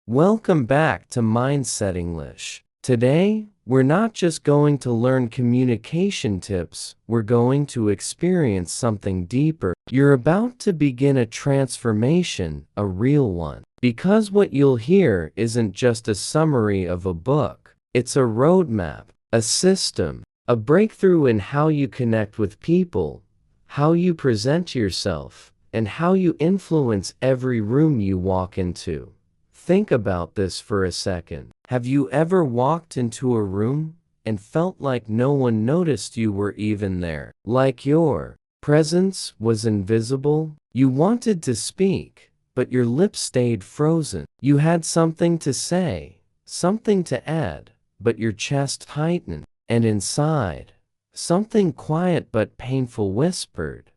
Welcome back to Mindset English. Today, we're not just going to learn communication tips, we're going to experience something deeper. You're about to begin a transformation, a real one. Because what you'll hear isn't just a summary of a book, it's a roadmap, a system, a breakthrough in how you connect with people, how you present yourself, and how you influence every room you walk into. Think about this for a second. Have you ever walked into a room and felt like no one noticed you were even there? Like your presence was invisible? You wanted to speak, but your lips stayed frozen. You had something to say, something to add, but your chest tightened. And inside, something quiet but painful whispered,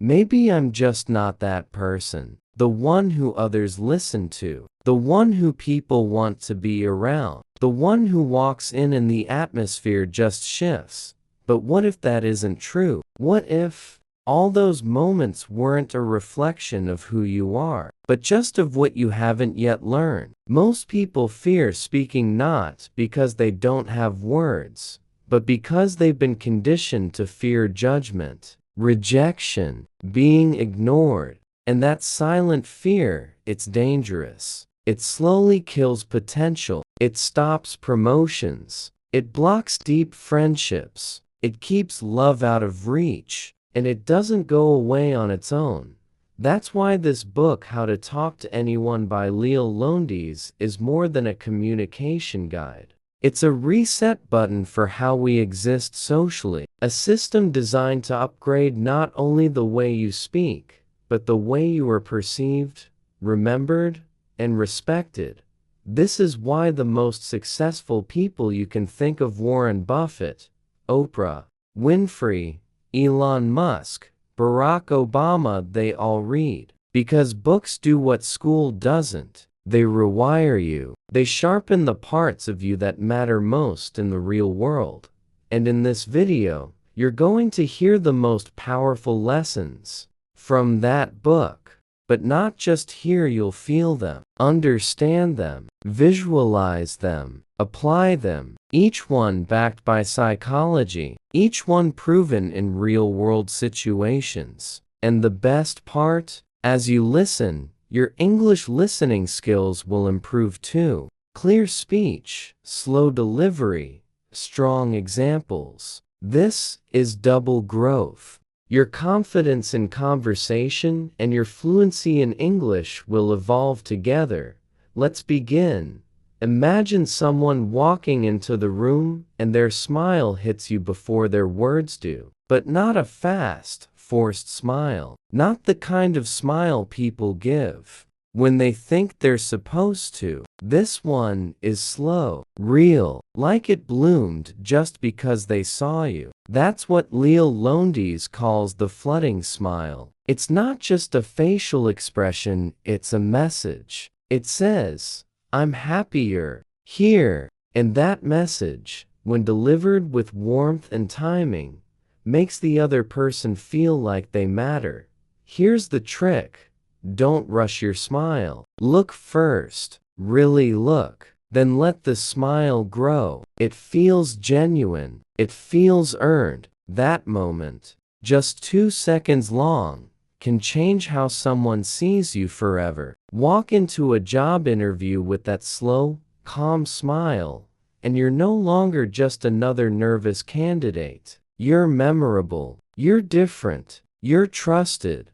"Maybe I'm just not that person, the one who others listen to, the one who people want to be around, the one who walks in and the atmosphere just shifts." But what if that isn't true? What if all those moments weren't a reflection of who you are, but just of what you haven't yet learned? Most people fear speaking not because they don't have words, but because they've been conditioned to fear judgment, rejection, being ignored. And that silent fear, it's dangerous. It slowly kills potential. It stops promotions. It blocks deep friendships. It keeps love out of reach. And it doesn't go away on its own. That's why this book, How to Talk to Anyone by Leal Lowndes, is more than a communication guide. It's a reset button for how we exist socially. A system designed to upgrade not only the way you speak, but the way you are perceived, remembered, and respected. This is why the most successful people you can think of, Warren Buffett, Oprah Winfrey, Elon Musk, Barack Obama, they all read. Because books do what school doesn't. They rewire you. They sharpen the parts of you that matter most in the real world. And in this video, you're going to hear the most powerful lessons from that book. But not just hear, you'll feel them, understand them, visualize them, apply them, each one backed by psychology, each one proven in real-world situations. And the best part? As you listen, your English listening skills will improve too. Clear speech, slow delivery, strong examples. This is double growth. Your confidence in conversation and your fluency in English will evolve together. Let's begin. Imagine someone walking into the room and their smile hits you before their words do. But not a fast, forced smile. Not the kind of smile people give when they think they're supposed to. This one is slow, real, like it bloomed just because they saw you. That's what Leal Lowndes calls the flooding smile. It's not just a facial expression, it's a message. It says, "I'm happier here." And that message, when delivered with warmth and timing, makes the other person feel like they matter. Here's the trick. Don't rush your smile. Look first. Really look. Then let the smile grow. It feels genuine. It feels earned. That moment, just 2 seconds long, can change how someone sees you forever. Walk into a job interview with that slow, calm smile, and you're no longer just another nervous candidate. You're memorable. You're different. You're trusted.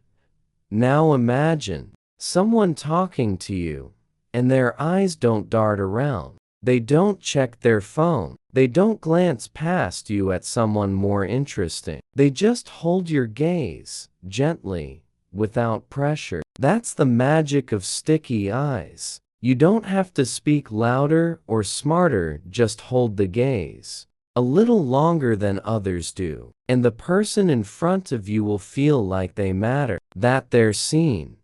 Now imagine someone talking to you, and their eyes don't dart around. They don't check their phone. They don't glance past you at someone more interesting. They just hold your gaze, gently, without pressure. That's the magic of sticky eyes. You don't have to speak louder or smarter, just hold the gaze a little longer than others do, and the person in front of you will feel like they matter, that they're seen.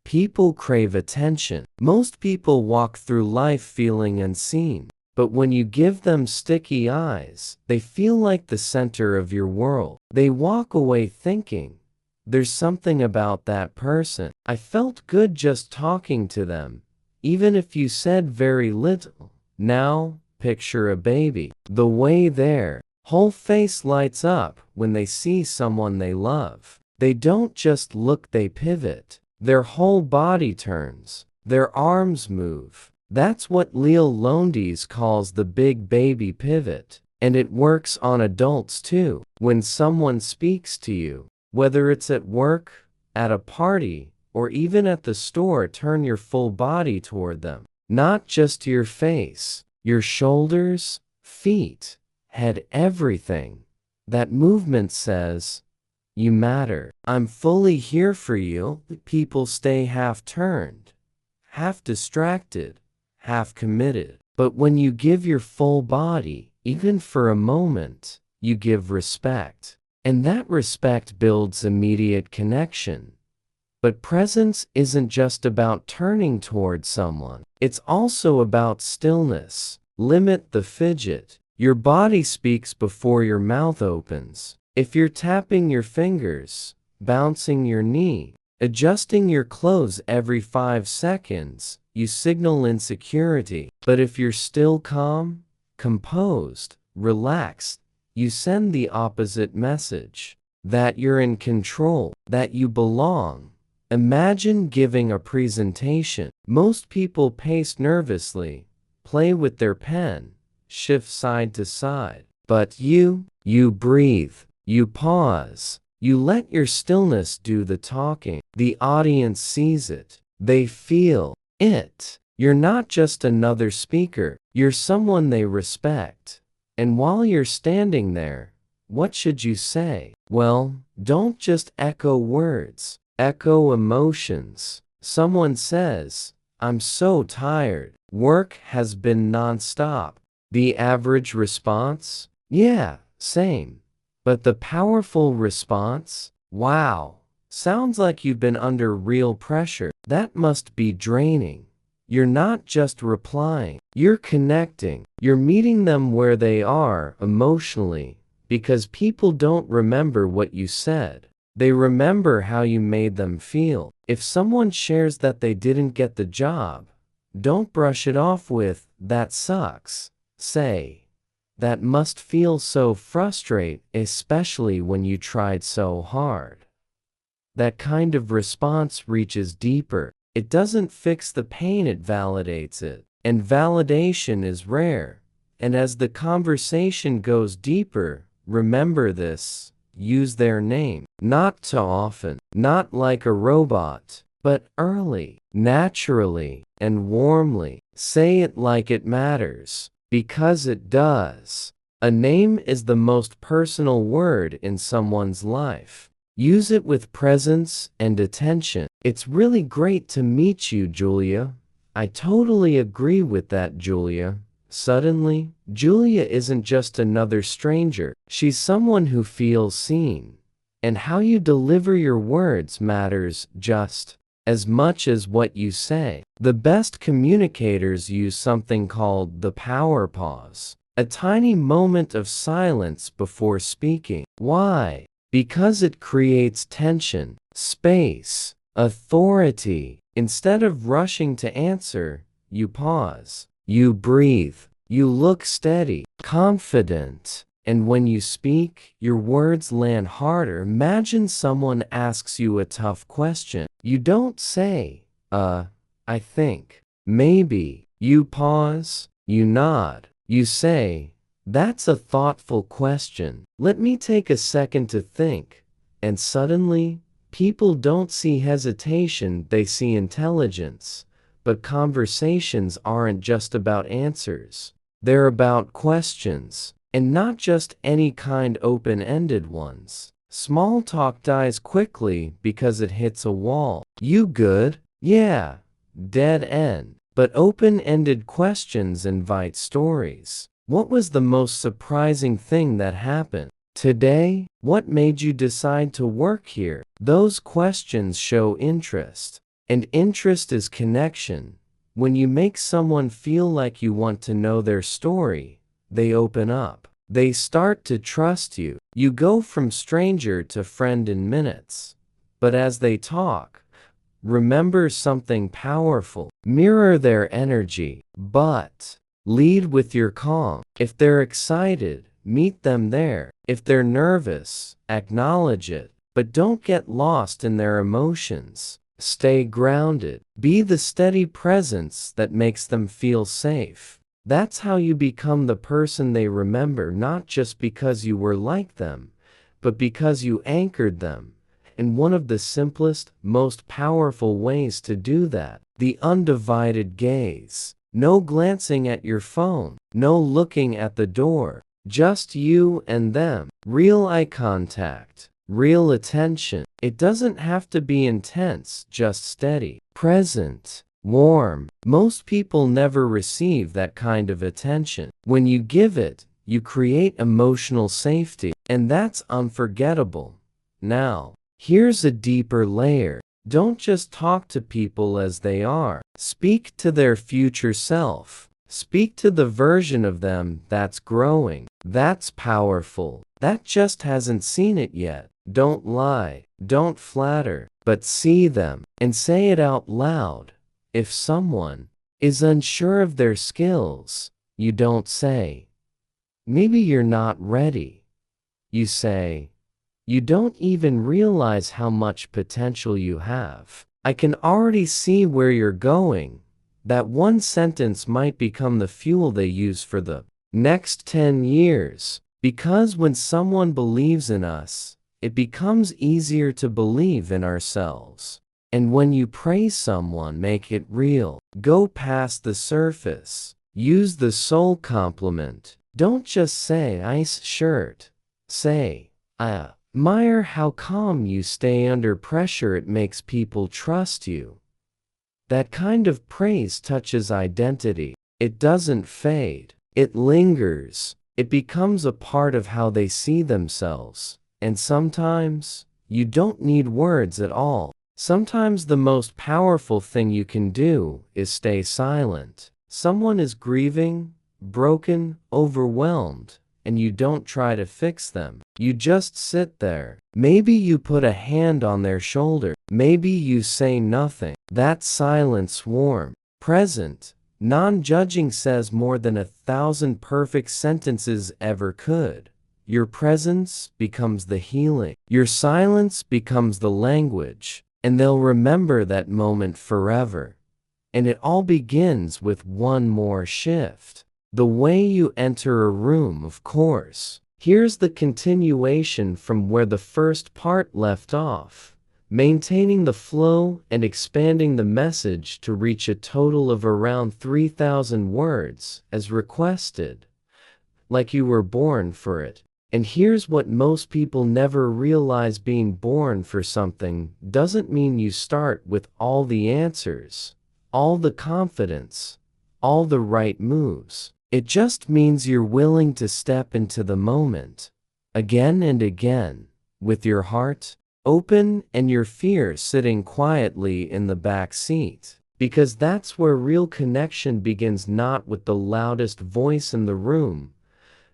People crave attention. Most people walk through life feeling unseen, but when you give them sticky eyes, they feel like the center of your world. They walk away thinking, "There's something about that person. I felt good just talking to them." even if you said very little. Now, picture a baby. The way their whole face lights up when they see someone they love. They don't just look, they pivot. Their whole body turns. Their arms move. That's what Leo Lowndes calls the big baby pivot. And it works on adults too. When someone speaks to you, whether it's at work, at a party, or even at the store, turn your full body toward them. Not just your face, your shoulders, feet, head, everything. That movement says, you matter. I'm fully here for you. People stay half turned, half distracted, half committed. But when you give your full body, even for a moment, you give respect. And that respect builds immediate connection. But presence isn't just about turning toward someone. It's also about stillness. Limit the fidget. Your body speaks before your mouth opens. If you're tapping your fingers, bouncing your knee, adjusting your clothes every 5 seconds, you signal insecurity. But if you're still calm, composed, relaxed, you send the opposite message. That you're in control, that you belong. Imagine giving a presentation. Most people pace nervously, play with their pen, shift side to side. But you breathe, you pause, you let your stillness do the talking. The audience sees it, they feel it. You're not just another speaker, you're someone they respect. And while you're standing there, what should you say? Well, don't just echo words. Echo emotions. Someone says, I'm so tired. Work has been non-stop. The average response? Yeah, same. But the powerful response? Wow, sounds like you've been under real pressure. That must be draining. You're not just replying, you're connecting. You're meeting them where they are emotionally, because people don't remember what you said. They remember how you made them feel. If someone shares that they didn't get the job, don't brush it off with, that sucks. Say, that must feel so frustrating, especially when you tried so hard. That kind of response reaches deeper. It doesn't fix the pain, it validates it. And validation is rare. And as the conversation goes deeper, remember this. Use their name. Not too often, not like a robot, but early, naturally, and warmly. Say it like it matters, because it does. A name is the most personal word in someone's life. Use it with presence and attention. It's really great to meet you, Julia. I totally agree with that, Julia. Suddenly, Julia isn't just another stranger. She's someone who feels seen. And how you deliver your words matters just as much as what you say. The best communicators use something called the power pause, a tiny moment of silence before speaking. Why? Because it creates tension, space, authority. Instead of rushing to answer, you pause. You breathe. You look steady, confident. And when you speak, your words land harder. Imagine someone asks you a tough question. You don't say, I think, maybe. You pause, you nod. You say, that's a thoughtful question. Let me take a second to think. And suddenly, people don't see hesitation, they see intelligence. But conversations aren't just about answers. They're about questions, and not just any kind, open-ended ones. Small talk dies quickly because it hits a wall. You good? Yeah. Dead end. But open-ended questions invite stories. What was the most surprising thing that happened today? What made you decide to work here? Those questions show interest. And interest is connection. When you make someone feel like you want to know their story, they open up. They start to trust you. You go from stranger to friend in minutes. But as they talk, remember something powerful. Mirror their energy, but lead with your calm. If they're excited, meet them there. If they're nervous, acknowledge it, but don't get lost in their emotions. Stay grounded. Be the steady presence that makes them feel safe. That's how you become the person they remember, not just because you were like them, but because you anchored them. And one of the simplest, most powerful ways to do that, the undivided gaze. No glancing at your phone, no looking at the door, just you and them. Real eye contact, real attention. It doesn't have to be intense, just steady, present, warm. Most people never receive that kind of attention. When you give it, you create emotional safety, and that's unforgettable. Now, here's a deeper layer. Don't just talk to people as they are. Speak to their future self. Speak to the version of them that's growing. That's powerful. That just hasn't seen it yet. Don't lie. Don't flatter. But see them and say it out loud. If someone is unsure of their skills, you don't say, "Maybe you're not ready." You say, "You don't even realize how much potential you have. I can already see where you're going." That one sentence might become the fuel they use for the next 10 years. Because when someone believes in us, it becomes easier to believe in ourselves. And when you praise someone, make it real. Go past the surface. Use the soul compliment. Don't just say, "Nice shirt." Say, "I admire how calm you stay under pressure. It makes people trust you." That kind of praise touches identity. It doesn't fade. It lingers. It becomes a part of how they see themselves. And sometimes, you don't need words at all. Sometimes the most powerful thing you can do is stay silent. Someone is grieving, broken, overwhelmed, and you don't try to fix them. You just sit there. Maybe you put a hand on their shoulder. Maybe you say nothing. That silence, warm, present, non-judging, says more than 1,000 perfect sentences ever could. Your presence becomes the healing. Your silence becomes the language. And they'll remember that moment forever. And it all begins with one more shift. The way you enter a room, of course. Here's the continuation from where the first part left off. Maintaining the flow and expanding the message to reach a total of around 3,000 words, as requested. Like you were born for it. And here's what most people never realize: being born for something doesn't mean you start with all the answers, all the confidence, all the right moves. It just means you're willing to step into the moment, again and again, with your heart open and your fear sitting quietly in the back seat. Because that's where real connection begins, not with the loudest voice in the room,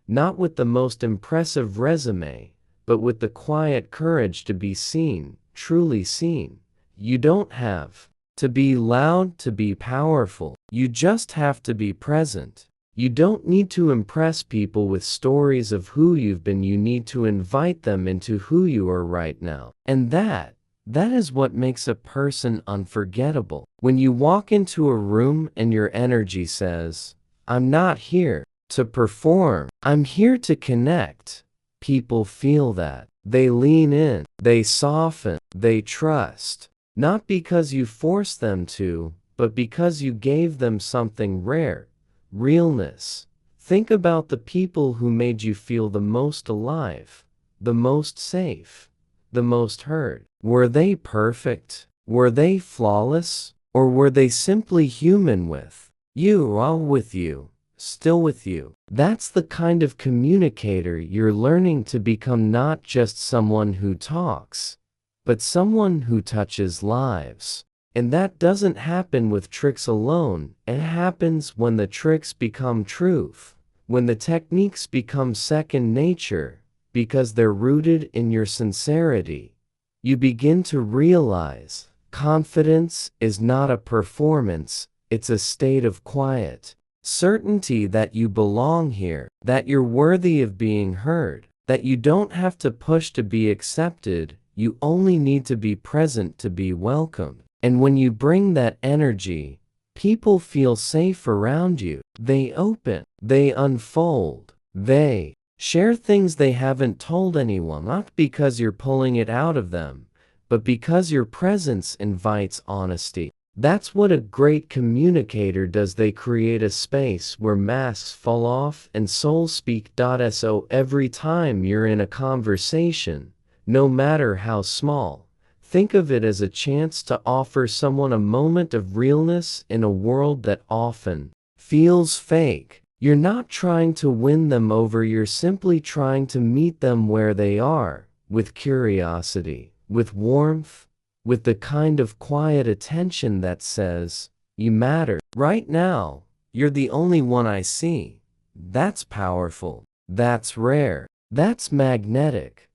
not with the most impressive resume, but with the quiet courage to be seen, truly seen. You don't have to be loud to be powerful. You just have to be present. You don't need to impress people with stories of who you've been. You need to invite them into who you are right now. And that is what makes a person unforgettable. When you walk into a room and your energy says, "I'm not here to perform, I'm here to connect," people feel that. They lean in, they soften, they trust. Not because you forced them to, but because you gave them something rare. Realness. Think about the people who made you feel the most alive, the most safe, the most heard. Were they perfect? Were they flawless? Or were they simply human with you, all with you, still with you? That's the kind of communicator you're learning to become, not just someone who talks, but someone who touches lives. And that doesn't happen with tricks alone. It happens when the tricks become truth, when the techniques become second nature, because they're rooted in your sincerity. You begin to realize Confidence is not a performance, it's a state of quiet. Certainty that you belong here, that you're worthy of being heard, that you don't have to push to be accepted, you only need to be present to be welcomed. And when you bring that energy, people feel safe around you. They open, they unfold, they share things they haven't told anyone, not because you're pulling it out of them, but because your presence invites honesty. That's what a great communicator does. They create a space where masks fall off and souls speak. So every time you're in a conversation, no matter how small, think of it as a chance to offer someone a moment of realness in a world that often feels fake. You're not trying to win them over, you're simply trying to meet them where they are, with curiosity, with warmth, with the kind of quiet attention that says, "You matter. Right now, you're the only one I see." That's powerful. That's rare. That's magnetic.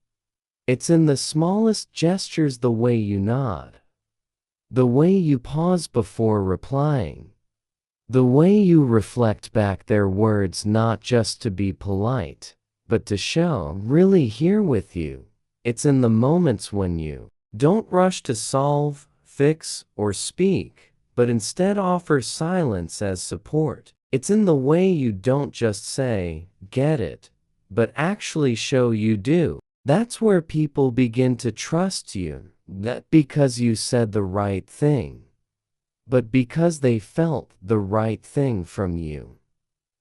It's in the smallest gestures, the way you nod, the way you pause before replying, the way you reflect back their words, not just to be polite, but to show I'm really here with you. It's in the moments when you don't rush to solve, fix, or speak, but instead offer silence as support. It's in the way you don't just say, "Get it," but actually show you do. That's where people begin to trust you, not because you said the right thing, but because they felt the right thing from you.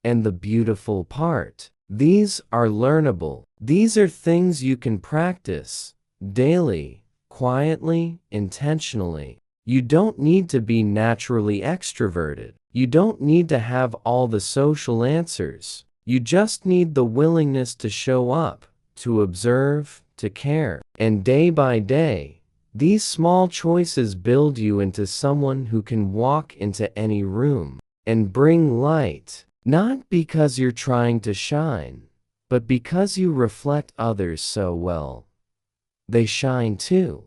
And the beautiful part, these are learnable. These are things you can practice daily, quietly, intentionally. You don't need to be naturally extroverted. You don't need to have all the social answers. You just need the willingness to show up, to observe, to care. And day by day, these small choices build you into someone who can walk into any room and bring light, not because you're trying to shine, but because you reflect others so well they shine too.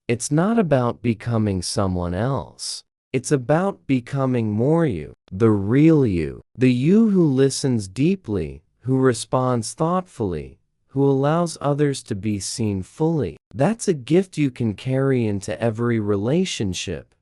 It's not about becoming someone else. It's about becoming more you, the real you, the you who listens deeply, who responds thoughtfully, who allows others to be seen fully. That's a gift you can carry into every relationship,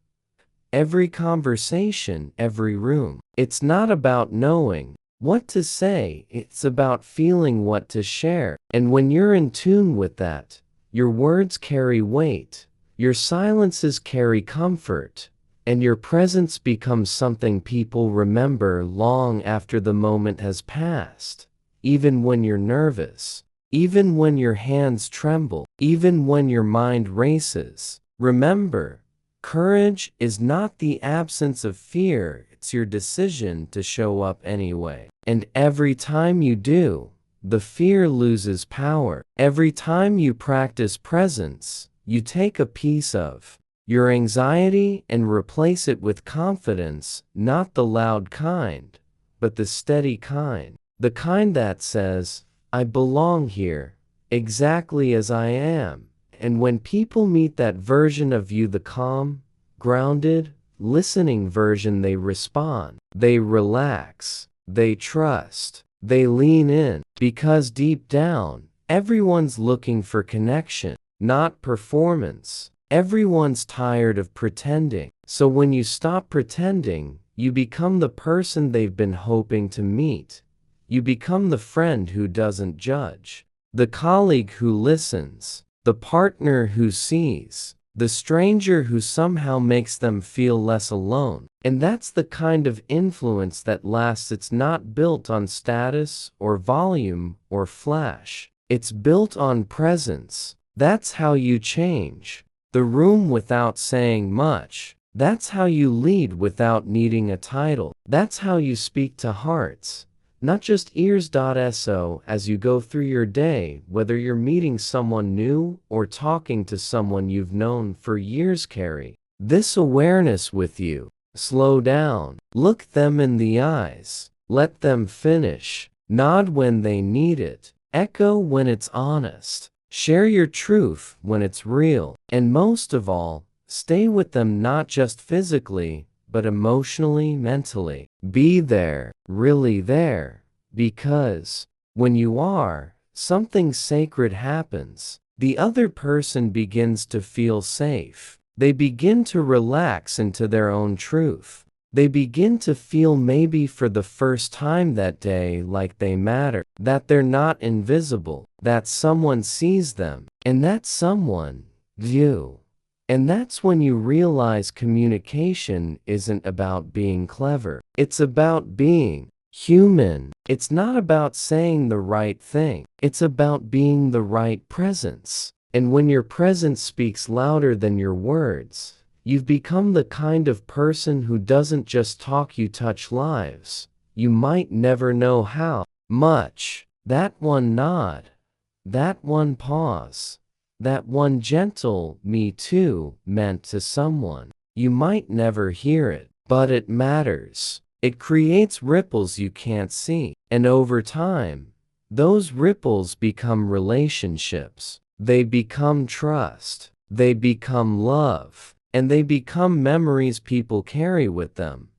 every conversation, every room. It's not about knowing what to say, it's about feeling what to share. And when you're in tune with that, your words carry weight, your silences carry comfort, and your presence becomes something people remember long after the moment has passed. Even when you're nervous, even when your hands tremble, even when your mind races, remember, courage is not the absence of fear, it's your decision to show up anyway. And every time you do, the fear loses power. Every time you practice presence, you take a piece of your anxiety and replace it with confidence, not the loud kind, but the steady kind. The kind that says, "I belong here, exactly as I am." And when people meet that version of you, the calm, grounded, listening version, they respond, they relax, they trust, they lean in, because deep down, everyone's looking for connection, not performance. Everyone's tired of pretending. So when you stop pretending, you become the person they've been hoping to meet. You become the friend who doesn't judge, the colleague who listens, the partner who sees, the stranger who somehow makes them feel less alone. And that's the kind of influence that lasts. It's not built on status or volume or flash. It's built on presence. That's how you change the room without saying much. That's how you lead without needing a title. That's how you speak to hearts, not just ears. So as you go through your day, whether you're meeting someone new or talking to someone you've known for years, carry this awareness with you. Slow down, look them in the eyes, let them finish, nod when they need it, echo when it's honest, share your truth when it's real, and most of all, Stay with them not just physically, but emotionally, mentally. Be there, really there, because when you are, something sacred happens. The other person begins to feel safe. They begin to relax into their own truth. They begin to feel, maybe for the first time that day, like they matter, that they're not invisible, that someone sees them, and that someone, you. And that's when you realize communication isn't about being clever. It's about being human. It's not about saying the right thing. It's about being the right presence. And when your presence speaks louder than your words, you've become the kind of person who doesn't just talk, you touch lives. You might never know how much. That one nod, that one pause, that one gentle "me too" meant to someone. You might never hear it, but it matters. It creates ripples you can't see. And over time, those ripples become relationships. They become trust. They become love. And they become memories people carry with them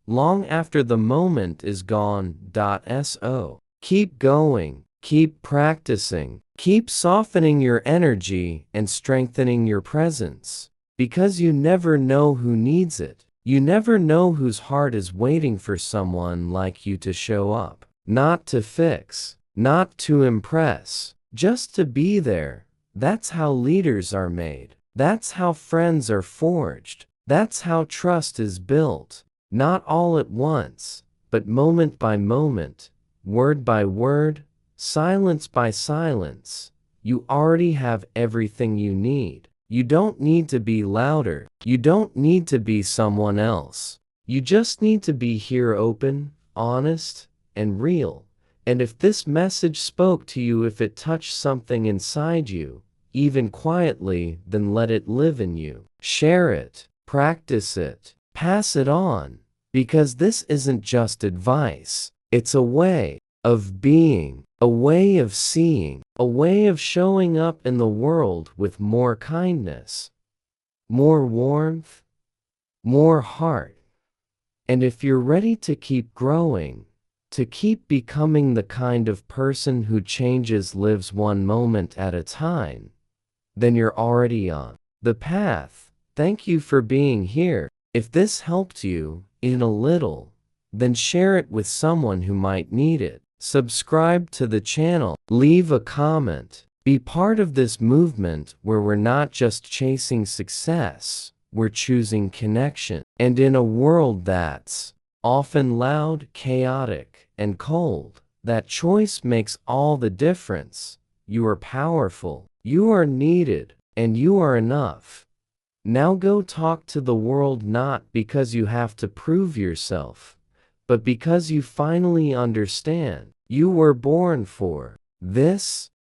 long after the moment is gone. So keep going, keep practicing, keep softening your energy and strengthening your presence, because you never know who needs it. You never know whose heart is waiting for someone like you to show up. Not to fix, not to impress, just to be there. That's how leaders are made. That's how friends are forged. That's how trust is built. Not all at once, but moment by moment, word by word, silence by silence. You already have everything you need. You don't need to be louder. You don't need to be someone else. You just need to be here, open, honest, and real. And if this message spoke to you, if it touched something inside you, even quietly, then let it live in you. Share it, practice it, pass it on, because this isn't just advice. It's a way of being, a way of seeing, a way of showing up in the world with more kindness, more warmth, more heart. And if you're ready to keep growing, to keep becoming the kind of person who changes, lives one moment at a time, then you're already on the path. Thank you for being here. If this helped you in a little, then share it with someone who might need it. Subscribe to the channel, leave a comment, be part of this movement where we're not just chasing success, we're choosing connection. And in a world that's often loud, chaotic, and cold, that choice makes all the difference. You are powerful, you are needed, and you are enough. Now go talk to the world, not because you have to prove yourself, but because you finally understand you were born for this.